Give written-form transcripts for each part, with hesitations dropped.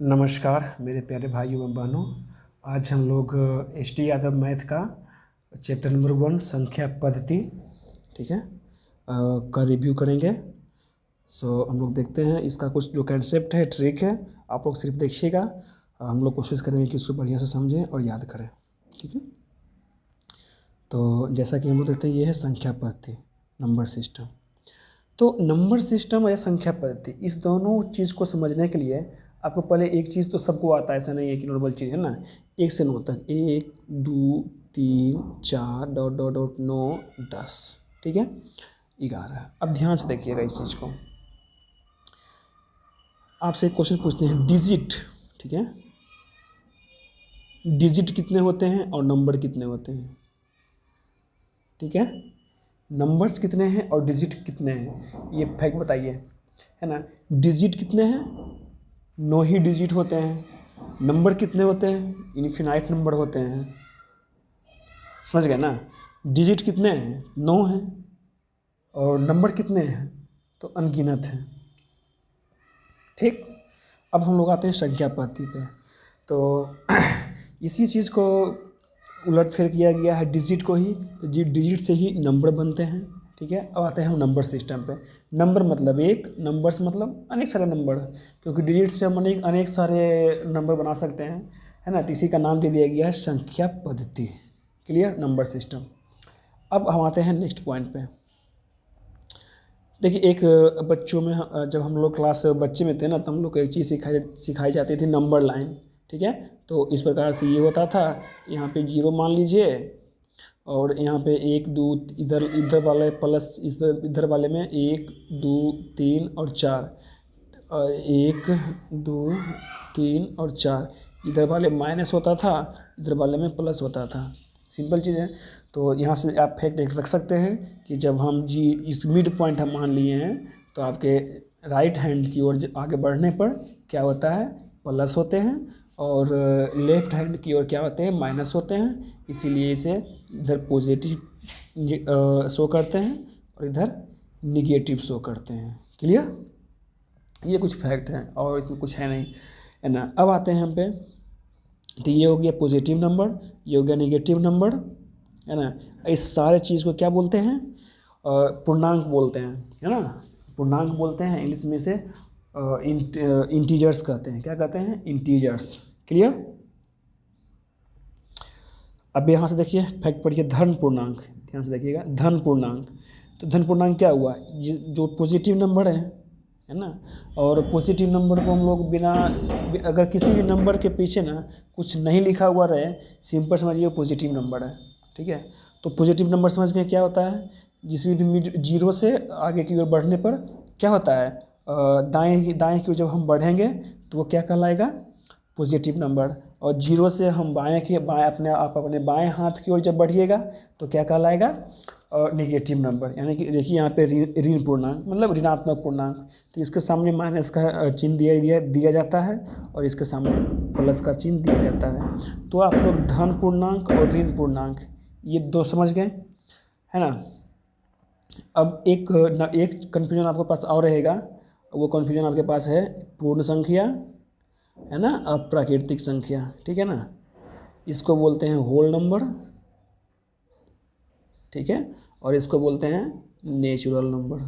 नमस्कार मेरे प्यारे भाइयों एवं बहनों। आज हम लोग एस टी यादव मैथ का चैप्टर नंबर 1 संख्या पद्धति, ठीक है, का रिव्यू करेंगे। हम लोग देखते हैं इसका कुछ जो कंसेप्ट है, ट्रिक है, आप लोग सिर्फ देखिएगा। हम लोग कोशिश करेंगे कि उसको बढ़िया से समझें और याद करें, ठीक है। तो जैसा कि हम लोग देखते हैं, ये है संख्या पद्धति, नंबर सिस्टम। तो नंबर सिस्टम या संख्या पद्धति, इस दोनों चीज़ को समझने के लिए आपको पहले एक चीज़ तो सबको आता है, ऐसा नहीं है कि नॉर्मल चीज़ है ना। 1 से 9 तक, 1 2 3 4 डॉट डॉट डॉट 9 10, ठीक है, 11। अब ध्यान से देखिएगा इस चीज़ को। आपसे एक क्वेश्चन पूछते हैं, डिजिट, ठीक है, डिजिट कितने होते हैं और नंबर कितने होते हैं, ठीक है। नंबर्स कितने हैं और डिजिट कितने हैं, ये फैक्ट बताइए, है ना। डिजिट कितने हैं, 9 ही डिजिट होते हैं। नंबर कितने होते हैं, इनफिनाइट नंबर होते हैं, समझ गए ना। डिजिट कितने हैं, 9 हैं, और नंबर कितने हैं, तो अनगिनत हैं, ठीक। अब हम लोग आते हैं संख्या पद्धति पे। तो इसी चीज़ को उलटफेर किया गया है डिजिट को ही, तो डिजिट से ही नंबर बनते हैं, ठीक है। अब आते हैं हम नंबर सिस्टम पे। नंबर मतलब एक, नंबर्स मतलब अनेक सारे नंबर, क्योंकि डिजिट से हम अनेक सारे नंबर बना सकते हैं, है ना। तो इसी का नाम दे दिया गया है संख्या पद्धति। Clear, number system. अब हम आते हैं नेक्स्ट पॉइंट पे। देखिए, एक बच्चों में जब हम लोग क्लास बच्चे में थे ना, तो हम लोग को एक चीज़ सिखाई जाती थी, नंबर लाइन, ठीक है। तो इस प्रकार से ये होता था, यहाँ पे 0 मान लीजिए, और यहाँ पे 1 2 इधर वाले प्लस इधर वाले में 1 2 3 और 4, 1 2 3 और 4, इधर वाले माइनस होता था, इधर वाले में प्लस होता था। सिंपल चीज़ है। तो यहाँ से आप फैक्ट रख सकते हैं कि जब हम इस मिड पॉइंट हम मान लिए हैं, तो आपके राइट हैंड की ओर आगे बढ़ने पर क्या होता है, प्लस होते हैं, और लेफ्ट हैंड की ओर क्या होते हैं, माइनस होते हैं। इसीलिए इसे इधर पॉजिटिव शो करते हैं और इधर निगेटिव शो करते हैं। क्लियर, ये कुछ फैक्ट हैं और इसमें कुछ है नहीं, है ना। अब आते हैं हम पे, तो ये हो गया पॉजिटिव नंबर, ये हो गया निगेटिव नंबर, है ना। इस सारे चीज़ को क्या बोलते हैं, पूर्णांक बोलते हैं, है ना। पूर्णांक बोलते हैं, इंग्लिश में से इंटीजर्स कहते हैं। क्या कहते हैं, इंटीजर्स। क्लियर। अब यहाँ से देखिए फैक्ट पढ़िए, धन पूर्णांक, ध्यान से देखिएगा, धन पूर्णांक। तो धन पूर्णांक क्या हुआ, जो पॉजिटिव नंबर है ना, और पॉजिटिव नंबर को हम लोग बिना, अगर किसी भी नंबर के पीछे ना कुछ नहीं लिखा हुआ रहे, सिंपल समझिए पॉजिटिव नंबर है, ठीक है। तो पॉजिटिव नंबर समझ में क्या होता है, किसी भी मिड 0 से आगे की ओर बढ़ने पर क्या होता है, दाएं की ओर जब हम बढ़ेंगे तो वो क्या कहलाएगा, पॉजिटिव नंबर। और 0 से हम अपने बाएं हाथ की ओर जब बढ़िएगा तो क्या कहलाएगा, निगेटिव नंबर। यानी कि देखिए यहाँ पे ऋण पूर्णांक मतलब ऋणात्मक पूर्णांक, तो इसके सामने माइनस का चिन्ह दिया जाता है, और इसके सामने प्लस का चिन्ह दिया जाता है। तो आप लोग धन पूर्णांक और ऋण पूर्णांक ये दो समझ गए, है ना। अब एक कन्फ्यूजन आपके पास और रहेगा, वो कन्फ्यूजन आपके पास है पूर्ण संख्या, है ना, अप्राकृतिक संख्या, ठीक है ना। इसको बोलते हैं होल नंबर, ठीक है, और इसको बोलते हैं नेचुरल नंबर,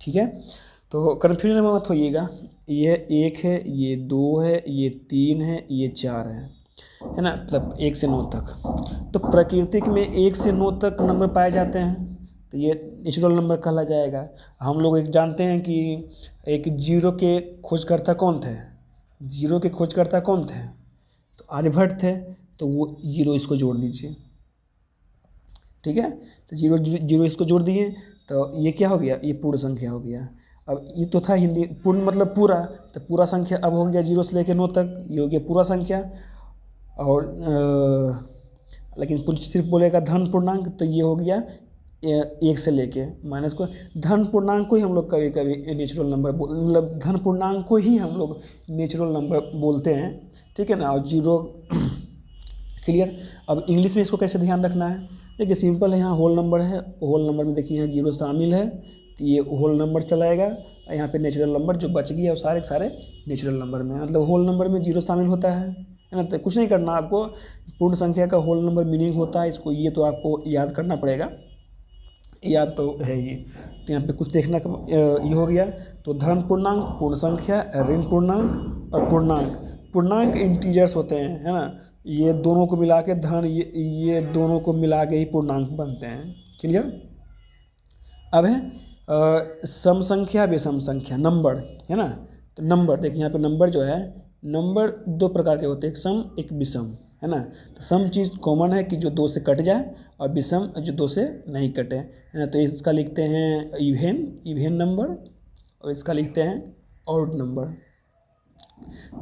ठीक है। तो कन्फ्यूजन में मत होइएगा, ये 1 है, ये 2 है, ये 3 है, ये 4 है ना, मतलब 1 से 9 तक। तो प्राकृतिक में 1 से 9 तक नंबर पाए जाते हैं, तो ये नेचुरल नंबर कहला जाएगा। हम लोग एक जानते हैं कि एक 0 के खोजकर्ता कौन थे, 0 के खोजकर्ता कौन थे, तो आर्यभट्ट थे। तो वो 0 इसको जोड़ दीजिए, ठीक है। तो 0 इसको जोड़ दिए, तो ये क्या हो गया, ये पूर्ण संख्या हो गया। अब ये तो था हिंदी, पूर्ण मतलब पूरा, तो पूरा संख्या अब हो गया 0 से लेकर 9 तक, ये हो गया पूरा संख्या। और लेकिन सिर्फ बोलेगा धन पूर्णांक, तो ये हो गया 1 से लेके माइनस को। धन पूर्णांक को ही हम लोग कभी कभी नेचुरल नंबर मतलब धन पूर्णांक को ही हम लोग नेचुरल नंबर बोलते हैं, ठीक है ना। और 0 क्लियर। अब इंग्लिश में इसको कैसे ध्यान रखना है, देखिए सिंपल है, यहाँ होल नंबर है, होल नंबर में देखिए यहाँ 0 शामिल है, तो ये होल नंबर चलाएगा। यहाँ पे नेचुरल नंबर जो बच गया वो सारे के सारे नेचुरल नंबर में, मतलब होल नंबर में 0 शामिल होता है ना। तो कुछ नहीं करना आपको, पूर्ण संख्या का होल नंबर मीनिंग होता है इसको, ये तो आपको याद करना पड़ेगा, याद तो है ये। तो यहाँ पे कुछ देखना ये हो गया। तो धन पूर्णांक, पूर्ण संख्या, ऋण पूर्णांक और पूर्णांक। पूर्णांक इंटीजर्स होते हैं, है ना, ये दोनों को मिला के धन, ये दोनों को मिला के ही पूर्णांक बनते हैं। क्लियर। अब है सम संख्या, विषम संख्या, नंबर, है ना। तो नंबर देखिए यहाँ पे नंबर जो है, नंबर 2 प्रकार के होते हैं, एक सम एक विषम, है ना। तो सम चीज़ कॉमन है कि जो 2 से कट जाए, और विषम जो 2 से नहीं कटे, है ना। तो इसका लिखते हैं इवेन नंबर, और इसका लिखते हैं ऑड नंबर।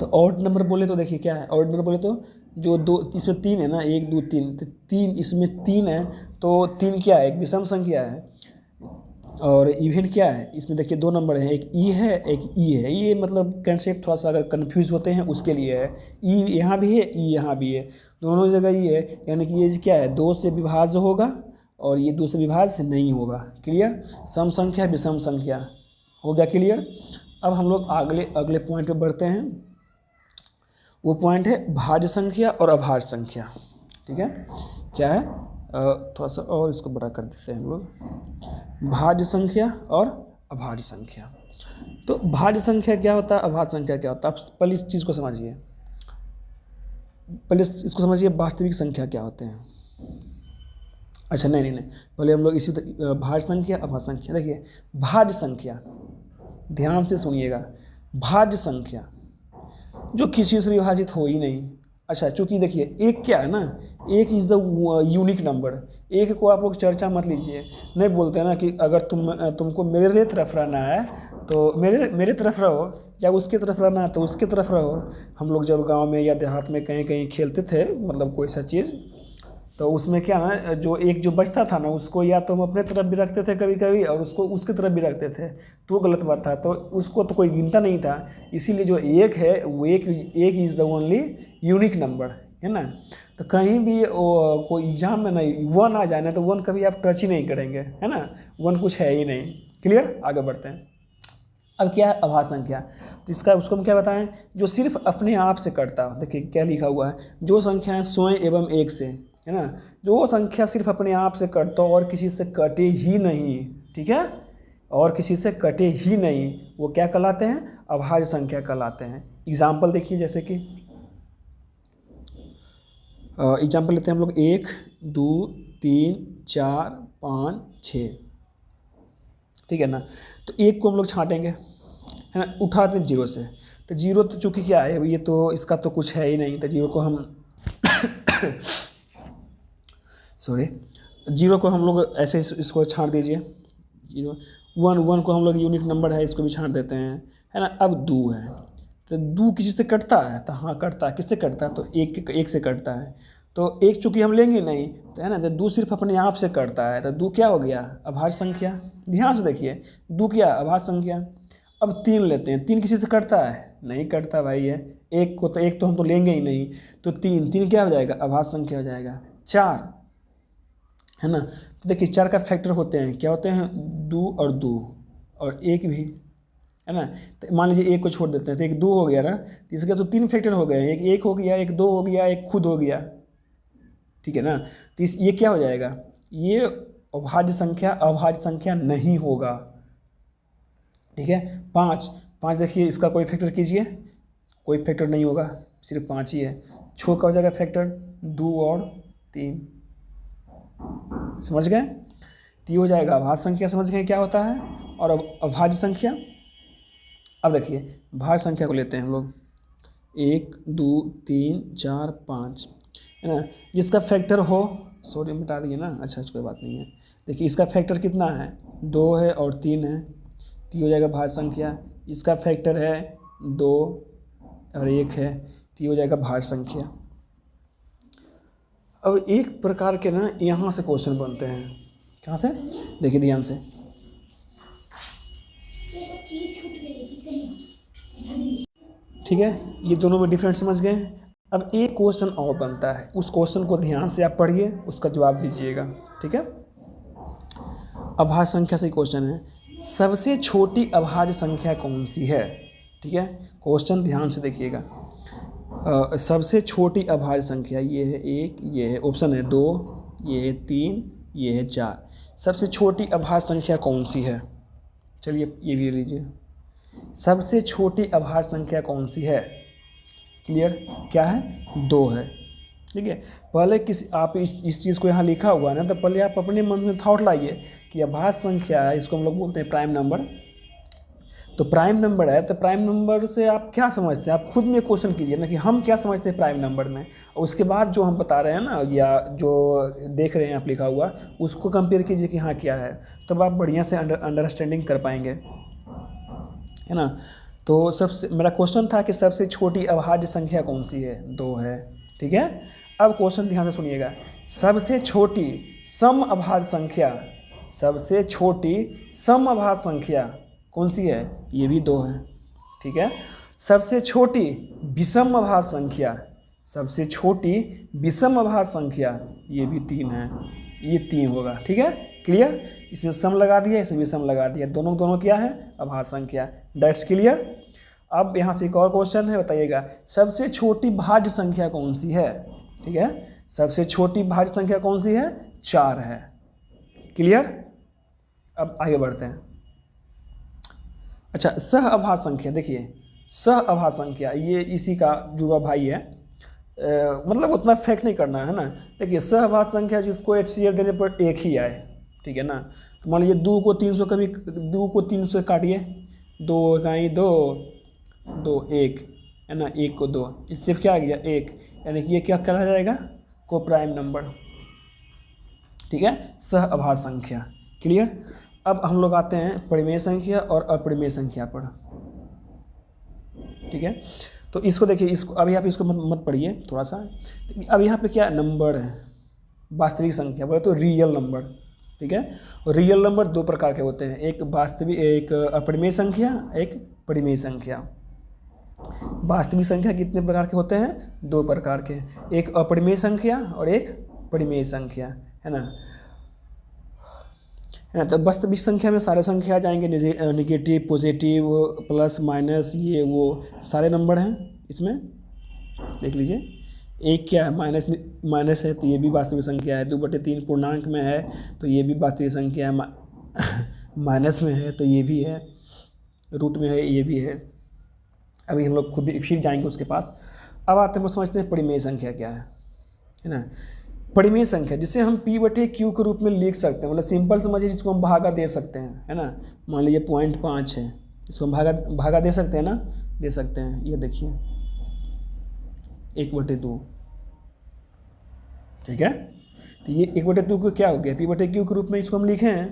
तो ऑड नंबर बोले तो देखिए क्या है, ऑड नंबर बोले तो जो 2, इसमें 3 है ना, 1 2 3, तो 3 इसमें 3 है, तो 3 क्या है, एक विषम संख्या है। और इवेन क्या है, इसमें देखिए 2 नंबर हैं, एक ई है एक ई है। ये मतलब कंसेप्ट थोड़ा सा अगर कन्फ्यूज़ होते हैं उसके लिए है। ई यहाँ भी है, ई यहाँ भी है, दोनों जगह ई है, यानी कि ये क्या है, 2 से विभाज्य होगा और ये 2 से विभाज्य नहीं होगा। क्लियर। सम संख्या विषम संख्या हो गया क्लियर। अब हम लोग अगले पॉइंट पे बढ़ते हैं। वो पॉइंट है भाज्य संख्या और अभाज्य संख्या। ठीक है, क्या है, थोड़ा सा और इसको बड़ा कर देते हैं हम लोग। भाज्य संख्या और अभाज्य संख्या। तो भाज्य संख्या क्या होता है, अभाज्य संख्या क्या होता है, आप पहले इस चीज़ को समझिए, पहले इसको समझिए, वास्तविक संख्या क्या होते हैं। अच्छा नहीं, पहले हम लोग इसी भाज्य संख्या अभाज्य संख्या। देखिए भाज्य संख्या, ध्यान से सुनिएगा, भाज्य संख्या जो किसी से विभाजित हो ही नहीं। अच्छा, चूँकि देखिए एक क्या है ना, एक इज़ द यूनिक नंबर। एक को आप लोग चर्चा मत लीजिए, नहीं बोलते ना कि अगर तुमको मेरे तरफ रहना है तो मेरे तरफ रहो, या उसके तरफ रहना है तो उसके तरफ रहो। हम लोग जब गांव में या देहात में कहीं कहीं खेलते थे, मतलब कोई सा चीज़, तो उसमें क्या ना, जो बचता था ना, उसको या तो हम अपने तरफ भी रखते थे कभी कभी, और उसको उसके तरफ भी रखते थे, तो गलत बात था, तो उसको तो कोई गिनता नहीं था। इसीलिए जो एक है वो एक is the only unique number, है ना। तो कहीं भी कोई एग्जाम में नहीं 1 आ जाए ना, तो 1 कभी आप टच ही नहीं करेंगे, है ना, 1 कुछ है ही नहीं। क्लियर, आगे बढ़ते हैं। अब क्या है अभाज्य संख्या, तो इसका उसको हम क्या बताएं, जो सिर्फ अपने आप से कटता हो। देखिए क्या लिखा हुआ है, जो संख्याएं स्वयं एवं एक से, है ना, जो संख्या सिर्फ अपने आप से कटता हो और किसी से कटे ही नहीं, ठीक है, और किसी से कटे ही नहीं, वो क्या कहलाते हैं, अभाज्य संख्या कहलाते हैं। एग्जाम्पल देखिए, जैसे कि एग्जाम्पल लेते हैं हम लोग 1 2 3 4 5 6, ठीक है ना। तो 1 को हम लोग छाँटेंगे, है ना, उठाते हैं 0 से, तो 0 तो चूँकि क्या है, ये तो इसका तो कुछ है ही नहीं, तो 0 को हम सॉरी 0 को हम लोग ऐसे इसको छाँट दीजिए। 1 को हम लोग यूनिक नंबर है, इसको भी छाँट देते हैं, है ना। अब 2 है, तो 2 किसी से कटता है, तो हाँ कटता है, किससे कटता है, तो एक से कटता है। तो 1 चूँकि हम लेंगे नहीं, तो है ना, तो 2 सिर्फ अपने आप से कटता है, तो 2 क्या हो गया, अभाज्य संख्या। ध्यान से देखिए, 2 क्या, अभाज्य संख्या। अब 3 लेते हैं, 3 किसी से कटता है, नहीं कटता भाई है, 1 तो हम तो लेंगे ही नहीं, तो 3 क्या हो जाएगा, अभाज्य संख्या हो जाएगा। 4, है ना, तो देखिए 4 का फैक्टर होते हैं, क्या होते हैं, 2 और 2 और 1 भी, है ना। तो मान लीजिए 1 को छोड़ देते हैं, तो 1 2 हो गया ना, तो इसका तो 3 फैक्टर हो गए, एक हो गया, एक 2 हो गया, एक खुद हो गया, ठीक है ना। तो ये क्या हो जाएगा, ये अभाज्य संख्या नहीं होगा, ठीक है। 5 देखिए, इसका कोई फैक्टर कीजिए, कोई फैक्टर नहीं होगा, सिर्फ 5 ही है। 6 का हो जाएगा फैक्टर, 2 और 3, समझ गए। तो ये हो जाएगा अभाज्य संख्या, समझ गए क्या होता है, और अभाज्य संख्या। अब देखिए भाज्य संख्या को लेते हैं हम लोग, 1 2 3 4 5, है ना, जिसका फैक्टर हो, सॉरी मिटा दिए ना, अच्छा कोई बात नहीं है। देखिए इसका फैक्टर कितना है, 2 है और 3 है, तो ये हो जाएगा भाज्य संख्या। इसका फैक्टर है 2 और 1 है, तो ये हो जाएगा भाज्य संख्या। अब एक प्रकार के ना यहाँ से क्वेश्चन बनते हैं, कहाँ से, देखिए ध्यान से, ठीक है, ये दोनों में डिफरेंट समझ गए। अब एक क्वेश्चन और बनता है, उस क्वेश्चन को ध्यान से आप पढ़िए, उसका जवाब दीजिएगा, ठीक है। अभाज्य संख्या से क्वेश्चन है, सबसे छोटी अभाज्य संख्या कौन सी है? ठीक है, क्वेश्चन ध्यान से देखिएगा। सबसे छोटी अभाज्य संख्या ये है 1, ये है ऑप्शन है 2, ये है 3, ये है 4। सबसे छोटी अभाज्य संख्या कौन सी है? चलिए ये भी लीजिए। सबसे छोटी अभाज्य संख्या कौन सी है? क्लियर? क्या है? 2 है। ठीक है, पहले आप इस चीज़ को यहाँ लिखा हुआ है ना, तो पहले आप अपने मन में थॉट लाइए कि अभाज्य संख्या है, इसको हम लोग बोलते हैं प्राइम नंबर। तो प्राइम नंबर है, तो प्राइम नंबर से आप क्या समझते हैं? आप खुद में क्वेश्चन कीजिए ना कि हम क्या समझते हैं प्राइम नंबर में, और उसके बाद जो हम बता रहे हैं ना या जो देख रहे हैं आप लिखा हुआ, उसको कंपेयर कीजिए कि हाँ क्या है, तब आप बढ़िया से अंडरस्टैंडिंग कर पाएंगे, है ना। तो सबसे मेरा क्वेश्चन था कि सबसे छोटी अभाज्य संख्या कौन सी है? 2 है। ठीक है, अब क्वेश्चन ध्यान से सुनिएगा। सबसे छोटी सम अभाज्य संख्या, सबसे छोटी सम अभाज्य संख्या कौन सी है? ये भी 2 है। ठीक है, सबसे छोटी विषम अभाज्य संख्या, सबसे छोटी विषम अभाज्य संख्या ये भी 3 है, ये 3 होगा। ठीक है, क्लियर? इसमें सम लगा दिया, इसमें विषम लगा दिया, दोनों दोनों क्या है? अभाज्य संख्या। That's clear. अब यहाँ से एक और क्वेश्चन है, बताइएगा सबसे छोटी भाज्य संख्या कौन सी है? ठीक है, सबसे छोटी भाज्य संख्या कौन सी है? 4 है। क्लियर? अब आगे बढ़ते हैं। अच्छा, सह अभाज्य संख्या, देखिए सह अभाज्य संख्या ये इसी का जुड़ा भाई है, मतलब उतना फैक्ट नहीं करना है ना। देखिए सह अभाज्य संख्या जिसको HCF देने पर एक ही आए, ठीक है ना। तो मान लीजिए 2 को 300, कभी 2 को 300 से काटिए, 2 इकाई 2, 2 1 है ना, 1 को 2, इससे क्या आ गया? 1, यानी कि ये क्या कहा जाएगा? को प्राइम नंबर। ठीक है, सह अभाज्य संख्या। क्लियर? अब हम लोग आते हैं परिमेय संख्या और अपरिमेय संख्या पर। ठीक है, तो इसको देखिए, इसको अभी आप इसको मत पढ़िए थोड़ा सा। अब यहाँ पे क्या नंबर है? वास्तविक संख्या बोले तो रियल नंबर। ठीक है, और रियल नंबर 2 प्रकार के होते हैं, एक वास्तविक, एक अपरिमेय संख्या, एक परिमेय संख्या। वास्तविक संख्या कितने प्रकार के होते हैं? 2 प्रकार के, एक अपरिमेय संख्या और एक परिमेय संख्या, है ना। तो वास्तविक संख्या में सारे संख्या आ जाएंगे, नेगेटिव, पॉजिटिव, प्लस, माइनस, ये वो सारे नंबर हैं इसमें। देख लीजिए, एक क्या है? माइनस है, तो ये भी वास्तविक संख्या है। 2/3 पूर्णांक में है, तो ये भी वास्तविक संख्या है। माइनस में है, तो ये भी है। रूट में है, ये भी है। अभी हम लोग खुद फिर जाएंगे उसके पास। अब आते हैं, समझते हैं परिमेय संख्या क्या है ना। परिमेय संख्या जिसे हम P/Q के रूप में लिख सकते हैं, मतलब सिंपल समझिए, जिसको हम भागा दे सकते हैं, है ना। मान लीजिए 0.5 है, इसको हम भागा दे सकते हैं ना, दे सकते हैं। ये देखिए 1/2। ठीक है, तो ये 1/2 को क्या हो गया? P/Q के रूप में इसको हम लिखे हैं,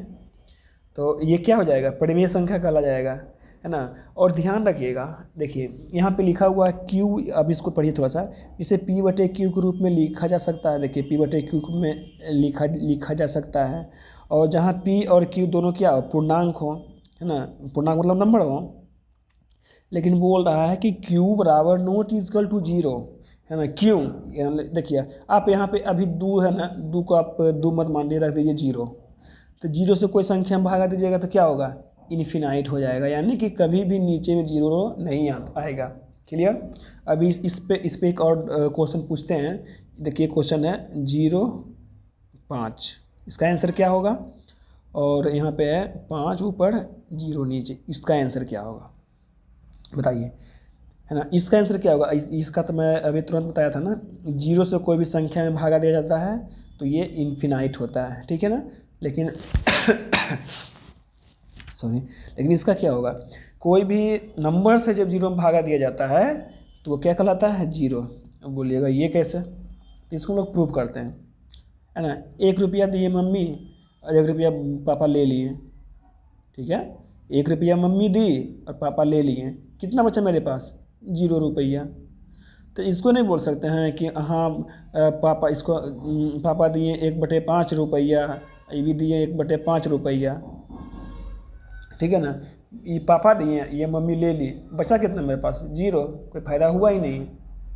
तो ये क्या हो जाएगा? परिमेय संख्या कहला जाएगा, है ना। और ध्यान रखिएगा, देखिए यहाँ पे लिखा हुआ है Q, अब इसको पढ़िए थोड़ा सा। इसे P/Q के रूप में लिखा जा सकता है। देखिए P/Q में लिखा जा सकता है, और जहाँ P और Q दोनों क्या हो? पूर्णांक हो, है ना। पूर्णांक मतलब नंबर हो, लेकिन बोल रहा है कि Q बराबर नॉट इक्वल टू 0, है ना। क्यों? देखिए आप यहाँ पे अभी 2 है ना, 2 को आप 2 मत मानिए, रख दीजिए 0। तो 0 से कोई संख्या में भागा दीजिएगा तो क्या होगा? इन्फिनाइट हो जाएगा, यानी कि कभी भी नीचे में 0 नहीं आएगा। क्लियर? अभी इस पे एक और क्वेश्चन पूछते हैं। देखिए क्वेश्चन है 0 5, इसका आंसर क्या होगा? और यहाँ पे है 5 ऊपर 0 नीचे, इसका आंसर क्या होगा बताइए, है ना। इसका आंसर क्या होगा? इसका तो मैं अभी तुरंत बताया था ना, 0 से कोई भी संख्या में भागा दिया जाता है तो ये इन्फिनाइट होता है, ठीक है ना। लेकिन लेकिन इसका क्या होगा? कोई भी नंबर से जब 0 में भागा दिया जाता है तो वो क्या कहलाता है? 0। अब बोलिएगा ये कैसे? तो इसको हम लोग प्रूव करते हैं, है ना। 1 रुपया दिए मम्मी और 1 रुपया पापा ले लिए, ठीक है। 1 रुपया मम्मी दी और पापा ले लिए, कितना बचा मेरे पास? 0 रुपया। तो इसको नहीं बोल सकते हैं कि हाँ पापा, इसको पापा दिए 1/5 रुपया, ये भी दिए 1/5 रुपया, ठीक है ना। ये पापा दिए, ये मम्मी ले ली, बचा कितना मेरे पास? 0। कोई फ़ायदा हुआ ही नहीं,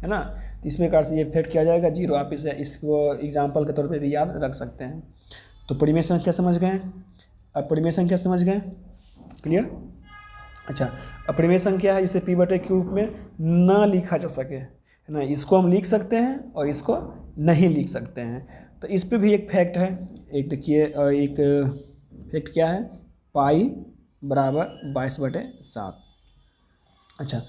है ना। तो इस प्रकार से ये फेट किया जाएगा 0। आप इसको एग्जाम्पल के तौर पे भी याद रख सकते हैं। तो परिमेय संख्या समझ गए? अब परिमेय संख्या समझ गए? क्लियर। अच्छा, अपरिमेय संख्या है जिसे p/q के रूप में ना लिखा जा सके, है ना, इसको हम लिख सकते हैं और इसको नहीं लिख सकते हैं। तो इस पे भी एक फैक्ट है, एक देखिए, एक फैक्ट क्या है, पाई बराबर 22/7। अच्छा,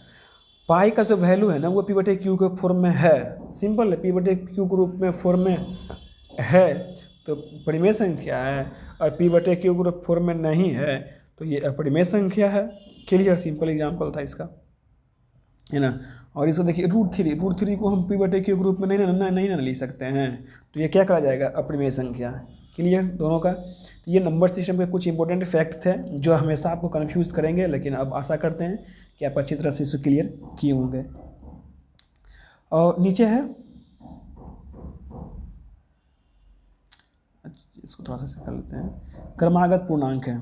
पाई का जो वैल्यू है ना वो p/q के फॉर्म में है, सिंपल है, p/q के रूप में फॉर्म में है तो परिमेय संख्या है, और p/q के रूप फॉर्म में नहीं है तो ये अपरिमेय संख्या है। क्लियर, सिंपल एग्जांपल था इसका, है ना। और इसको देखिए √3 को हम p/q के रूप में नहीं ना लिख सकते हैं, तो ये क्या कहा जाएगा, अपरिमेय संख्या। क्लियर दोनों का। तो ये नंबर सिस्टम के कुछ इंपॉर्टेंट फैक्ट थे जो हमेशा आपको कन्फ्यूज़ करेंगे, लेकिन अब आशा करते हैं कि आप अच्छी तरह से इसको क्लियर किए होंगे। और नीचे है, इसको थोड़ा सा कर लेते हैं, क्रमागत पूर्णांक है।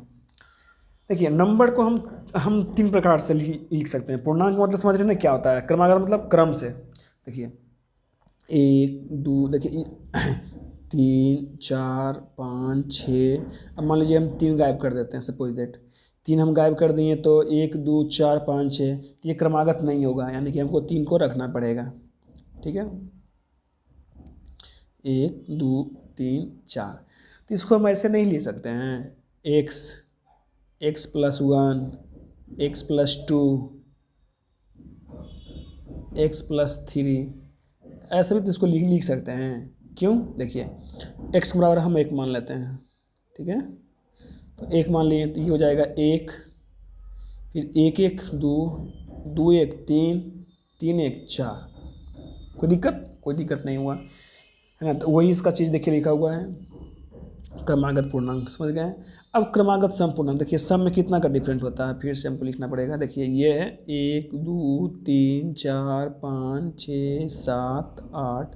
देखिए नंबर को हम 3 प्रकार से लिख सकते हैं। पूर्णांक मतलब समझ रहे हैं ना क्या होता है, क्रमागत मतलब क्रम से। देखिए 1 2, देखिए 3 4 5 6। अब मान लीजिए हम 3 गायब कर देते हैं, सपोज दैट 3 हम गायब कर दिए तो 1 2 4 5 6, तो ये क्रमागत नहीं होगा, यानी कि हमको 3 को रखना पड़ेगा। ठीक है, 1 2 3 4। तो इसको हम ऐसे नहीं लिख सकते हैं, x +1 x +2 x +3, ऐसे भी तो इसको लिख सकते हैं। क्यों, देखिए x बराबर हम 1 मान लेते हैं, ठीक है, तो 1 मान लिए तो ये हो जाएगा 1, फिर 1 1 2 2 1 3 3 1 4। कोई दिक्कत नहीं हुआ, है ना। तो वही इसका चीज़ देखिए लिखा हुआ है, क्रमागत पूर्णांक, समझ गए। अब क्रमागत सम पूर्णांक, देखिए सम में कितना का डिफरेंट होता है, फिर से हमको लिखना पड़ेगा। देखिए ये है 1 2 3 4 5 6 7 8,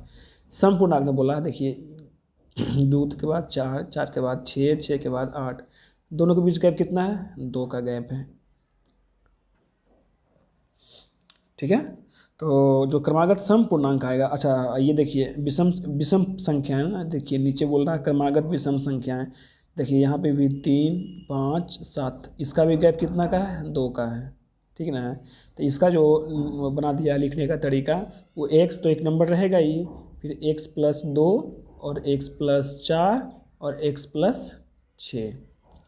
सम पूर्णांक ने बोला। देखिए 2 के बाद 4, 4 के बाद 6, 6 के बाद 8, दोनों के बीच गैप कितना है, 2 का गैप है। ठीक है, तो जो क्रमागत सम पूर्णांक आएगा। अच्छा ये देखिए विषम संख्या है ना, देखिए नीचे बोल रहा है क्रमागत विषम संख्याएं। देखिए यहाँ पे भी 3 5 7, इसका भी गैप कितना का है, 2 का है। ठीक है ना, तो इसका जो बना दिया लिखने का तरीका, वो x तो एक नंबर रहेगा ही, फिर x +2 और x +4 और x +6,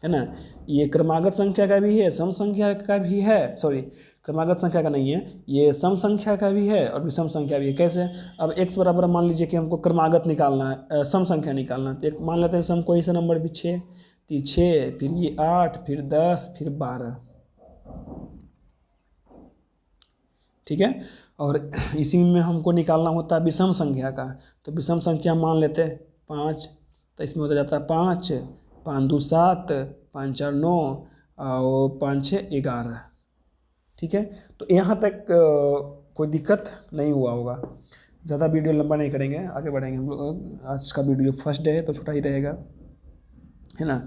है ना। ये क्रमागत संख्या का भी है, सम संख्या का भी है, सॉरी क्रमागत संख्या का नहीं है, ये सम संख्या का भी है और विषम संख्या भी है। कैसे, अब x बराबर मान लीजिए कि हमको क्रमागत निकालना है, सम संख्या निकालना है, तो एक मान लेते हैं सम कोई सा नंबर भी 6, तो 6 फिर ये 8 फिर 10 फिर 12। ठीक है, और इसी में हमको निकालना होता है विषम संख्या का, तो विषम संख्या मान लेते हैं 5, तो इसमें होता जाता है 5 5 2 7 5 4 9 और 5 6 11। ठीक है, तो यहाँ तक कोई दिक्कत नहीं हुआ होगा। ज़्यादा वीडियो लंबा नहीं करेंगे, आगे बढ़ेंगे हम लोग। आज का वीडियो फर्स्ट डे है तो छोटा ही रहेगा, है ना।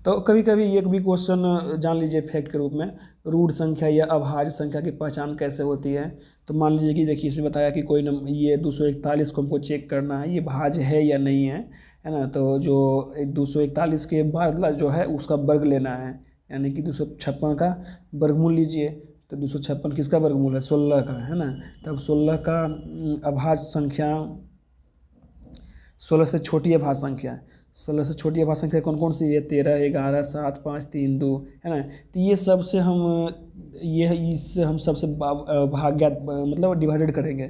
तो कभी कभी ये भी क्वेश्चन जान लीजिए फैक्ट के रूप में, रूट संख्या या अभाज्य संख्या की पहचान कैसे होती है। तो मान लीजिए कि देखिए इसमें बताया कि कोई नंबर, ये 241 को हमको चेक करना है ये भाज्य है या नहीं है ना। तो जो 241 के बाद जो है उसका वर्ग लेना है, यानी कि 256 का वर्गमूल लीजिए। तो 256 किसका वर्गमूल है, 16 का, है ना। तब 16 का अभाज्य संख्या, 16 से छोटी अभाज्य संख्या, 16 से छोटी अभाज्य संख्या कौन कौन सी है, 13 11 7 5 3 2, है ना। तो ये सबसे हम इससे हम सबसे भाग्य मतलब डिवाइडेड करेंगे।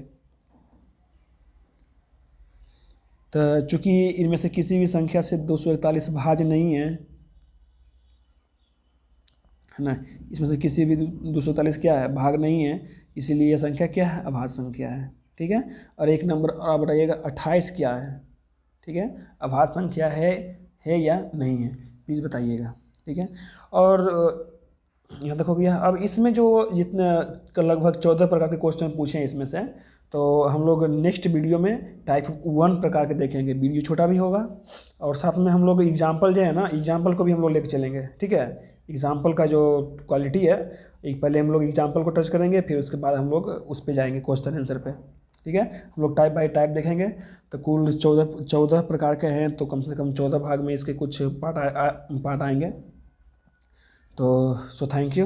तो चूँकि इनमें से किसी भी संख्या से 241 भाज्य नहीं है ना, इसमें से किसी भी 241 क्या है, भाग नहीं है, इसीलिए यह संख्या क्या है, अभाज्य संख्या है। ठीक है, और एक नंबर और बताइएगा 28 क्या है। ठीक है, अभाज्य संख्या है या नहीं है, प्लीज़ बताइएगा। ठीक है, और यहाँ देखो भैया, अब इसमें जो जितने लगभग 14 प्रकार के क्वेश्चन पूछे हैं इसमें से, तो हम लोग नेक्स्ट वीडियो में टाइप 1 प्रकार के देखेंगे। वीडियो छोटा भी होगा और साथ में हम लोग एग्जाम्पल जो है ना, एग्जाम्पल को भी हम लोग लेके चलेंगे। ठीक है, एग्जाम्पल का जो क्वालिटी है, एक पहले हम लोग एग्जाम्पल को टच करेंगे, फिर उसके बाद हम लोग उस पर जाएंगे क्वेश्चन आंसर पे। ठीक है, हम लोग टाइप बाय टाइप देखेंगे। तो कुल 14 प्रकार के हैं, तो कम से कम 14 भाग में इसके कुछ पार्ट आएंगे। तो सो थैंक यू।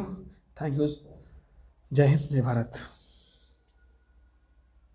जय हिंद, जय भारत।